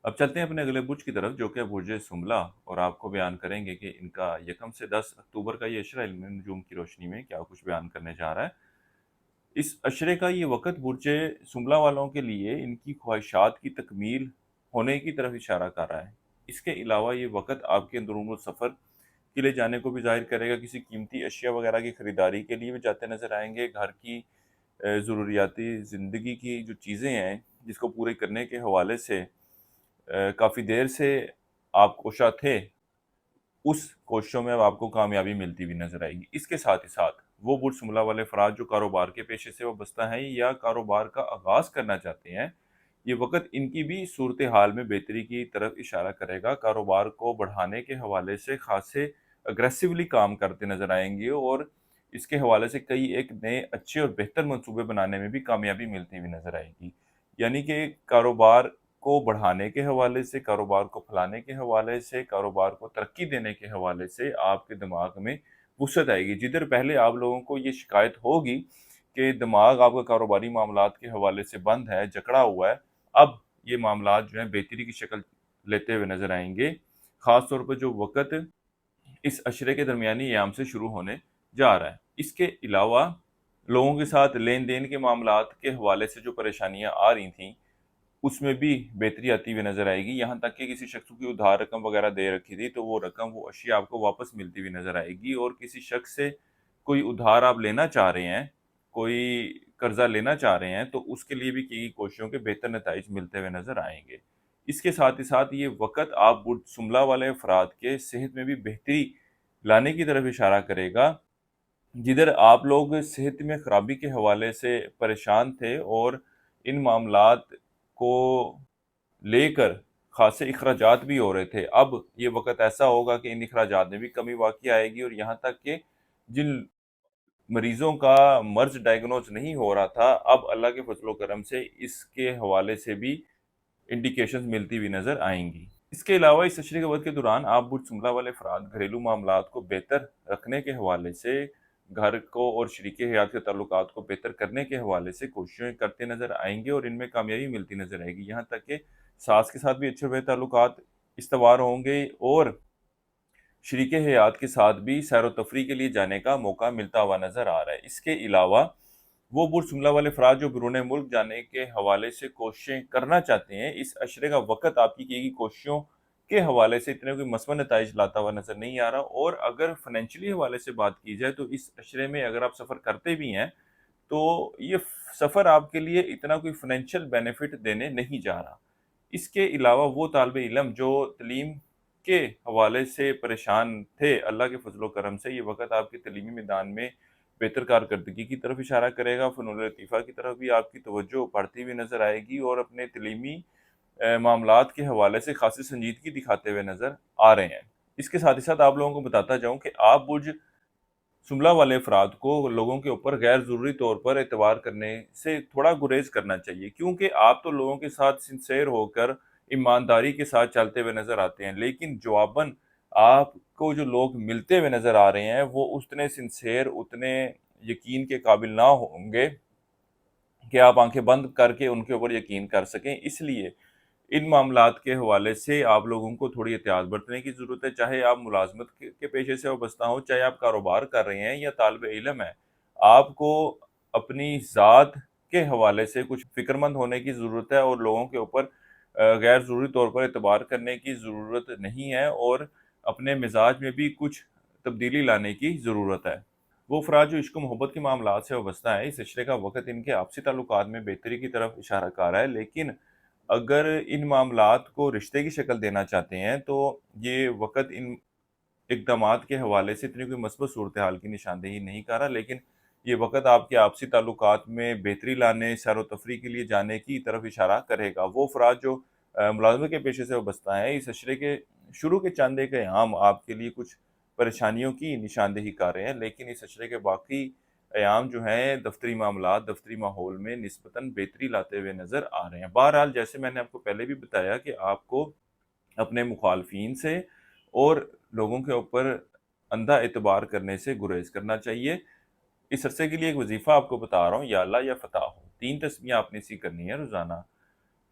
اب چلتے ہیں اپنے اگلے برج کی طرف جو کہ برج سمبلا، اور آپ کو بیان کریں گے کہ ان کا یکم سے 10 اکتوبر کا یہ عشرہ علم نجوم کی روشنی میں کیا کچھ بیان کرنے جا رہا ہے۔ اس عشرے کا یہ وقت برج سمبلا والوں کے لیے ان کی خواہشات کی تکمیل ہونے کی طرف اشارہ کر رہا ہے۔ اس کے علاوہ یہ وقت آپ کے اندرون سفر کے لیے جانے کو بھی ظاہر کرے گا، کسی قیمتی اشیاء وغیرہ کی خریداری کے لیے بھی جاتے نظر آئیں گے، گھر کی ضروریاتی زندگی کی جو چیزیں ہیں جس کو پورے کرنے کے حوالے سے کافی دیر سے آپ کوشاں تھے، اس کوششوں میں اب آپ کو کامیابی ملتی ہوئی نظر آئے گی۔ اس کے ساتھ ہی ساتھ وہ برج شملہ والے افراد جو کاروبار کے پیشے سے وابستہ ہیں یا کاروبار کا آغاز کرنا چاہتے ہیں، یہ وقت ان کی بھی صورتحال میں بہتری کی طرف اشارہ کرے گا۔ کاروبار کو بڑھانے کے حوالے سے خاصے اگریسولی کام کرتے نظر آئیں گے، اور اس کے حوالے سے کئی ایک نئے اچھے اور بہتر منصوبے بنانے میں بھی کامیابی ملتی ہوئی نظر آئے گی۔ یعنی کہ کاروبار کو بڑھانے کے حوالے سے، کاروبار کو پھیلانے کے حوالے سے، کاروبار کو ترقی دینے کے حوالے سے آپ کے دماغ میں وسعت آئے گی۔ جدھر پہلے آپ لوگوں کو یہ شکایت ہوگی کہ دماغ آپ کا کاروباری معاملات کے حوالے سے بند ہے، جکڑا ہوا ہے، اب یہ معاملات جو ہیں بہتری کی شکل لیتے ہوئے نظر آئیں گے، خاص طور پر جو وقت اس عشرے کے درمیانی ایام سے شروع ہونے جا رہا ہے۔ اس کے علاوہ لوگوں کے ساتھ لین دین کے معاملات کے حوالے سے جو پریشانیاں آ رہی تھیں، اس میں بھی بہتری آتی ہوئی نظر آئے گی، یہاں تک کہ کسی شخص کی ادھار رقم وغیرہ دے رکھی تھی تو وہ رقم، وہ اشیاء آپ کو واپس ملتی ہوئی نظر آئے گی، اور کسی شخص سے کوئی ادھار آپ لینا چاہ رہے ہیں، کوئی قرضہ لینا چاہ رہے ہیں، تو اس کے لیے بھی کی گئی کوششوں کے بہتر نتائج ملتے ہوئے نظر آئیں گے۔ اس کے ساتھ ہی ساتھ یہ وقت آپ برج شملہ والے افراد کے صحت میں بھی بہتری لانے کی طرف اشارہ کرے گا، جدھر آپ لوگ صحت میں خرابی کے حوالے سے پریشان تھے اور ان معاملات کو لے کر خاصے اخراجات بھی ہو رہے تھے، اب یہ وقت ایسا ہوگا کہ ان اخراجات میں بھی کمی واقع آئے گی، اور یہاں تک کہ جن مریضوں کا مرض ڈائیگنوز نہیں ہو رہا تھا، اب اللہ کے فضل و کرم سے اس کے حوالے سے بھی انڈیکیشنز ملتی ہوئی نظر آئیں گی۔ اس کے علاوہ اس عشرے کے وقت کے دوران آپ برج شملہ والے افراد گھریلو معاملات کو بہتر رکھنے کے حوالے سے، گھر کو اور شریک حیات کے تعلقات کو بہتر کرنے کے حوالے سے کوششیں کرتے نظر آئیں گے، اور ان میں کامیابی ملتی نظر آئے گی، یہاں تک کہ ساس کے ساتھ بھی اچھے ہوئے تعلقات استوار ہوں گے، اور شریک حیات کے ساتھ بھی سیر و تفریح کے لیے جانے کا موقع ملتا ہوا نظر آ رہا ہے۔ اس کے علاوہ وہ برج شملہ والے افراد جو بیرون ملک جانے کے حوالے سے کوششیں کرنا چاہتے ہیں، اس عشرے کا وقت آپ کی گئی کوششوں کے حوالے سے اتنے کوئی مثبت نتائج لاتا ہوا نظر نہیں آ رہا، اور اگر فائنینشلی حوالے سے بات کی جائے تو اس عشرے میں اگر آپ سفر کرتے بھی ہیں تو یہ سفر آپ کے لیے اتنا کوئی فائنینشیل بینیفٹ دینے نہیں جا رہا۔ اس کے علاوہ وہ طالب علم جو تعلیم کے حوالے سے پریشان تھے، اللہ کے فضل و کرم سے یہ وقت آپ کے تعلیمی میدان میں بہتر کارکردگی کی طرف اشارہ کرے گا، فنون لطیفہ کی طرف بھی آپ کی توجہ بڑھتی ہوئی نظر آئے گی، اور اپنے تعلیمی معاملات کے حوالے سے خاصی سنجیدگی دکھاتے ہوئے نظر آ رہے ہیں۔ اس کے ساتھ ہی ساتھ آپ لوگوں کو بتاتا جاؤں کہ آپ برج شملہ والے افراد کو لوگوں کے اوپر غیر ضروری طور پر اعتبار کرنے سے تھوڑا گریز کرنا چاہیے، کیونکہ آپ تو لوگوں کے ساتھ سنسیئر ہو کر ایمانداری کے ساتھ چلتے ہوئے نظر آتے ہیں، لیکن جواباً آپ کو جو لوگ ملتے ہوئے نظر آ رہے ہیں وہ اتنے سنسیئر، اتنے یقین کے قابل نہ ہوں گے کہ آپ آنکھیں بند کر کے ان کے اوپر یقین کر سکیں۔ اس لیے ان معاملات کے حوالے سے آپ لوگوں کو تھوڑی احتیاط برتنے کی ضرورت ہے، چاہے آپ ملازمت کے پیشے سے وابستہ ہوں، چاہے آپ کاروبار کر رہے ہیں یا طالب علم ہیں، آپ کو اپنی ذات کے حوالے سے کچھ فکر مند ہونے کی ضرورت ہے، اور لوگوں کے اوپر غیر ضروری طور پر اعتبار کرنے کی ضرورت نہیں ہے، اور اپنے مزاج میں بھی کچھ تبدیلی لانے کی ضرورت ہے۔ وہ افراد جو عشق و محبت کے معاملات سے وابستہ ہیں، اس عشرے کا وقت ان کے آپسی تعلقات میں بہتری کی طرف اشارہ کر رہا ہے، لیکن اگر ان معاملات کو رشتے کی شکل دینا چاہتے ہیں تو یہ وقت ان اقدامات کے حوالے سے اتنی کوئی مثبت صورتحال کی نشاندہی نہیں کر رہا، لیکن یہ وقت آپ کے آپسی تعلقات میں بہتری لانے، سیر و تفریح کے لیے جانے کی طرف اشارہ کرے گا۔ وہ افراد جو ملازمت کے پیشے سے وابستہ ہیں، اس عشرے کے شروع کے چند ایک ایام آپ کے لیے کچھ پریشانیوں کی نشاندہی کر رہے ہیں، لیکن اس عشرے کے باقی ایام جو ہیں دفتری معاملات، دفتری ماحول میں نسبتاً بہتری لاتے ہوئے نظر آ رہے ہیں۔ بہرحال جیسے میں نے آپ کو پہلے بھی بتایا کہ آپ کو اپنے مخالفین سے اور لوگوں کے اوپر اندھا اعتبار کرنے سے گریز کرنا چاہیے۔ اس عرصے کے لیے ایک وظیفہ آپ کو بتا رہا ہوں، یا اللہ یا فتح ہو، 3 تسبیحیں آپ نے اسی کرنی ہے روزانہ۔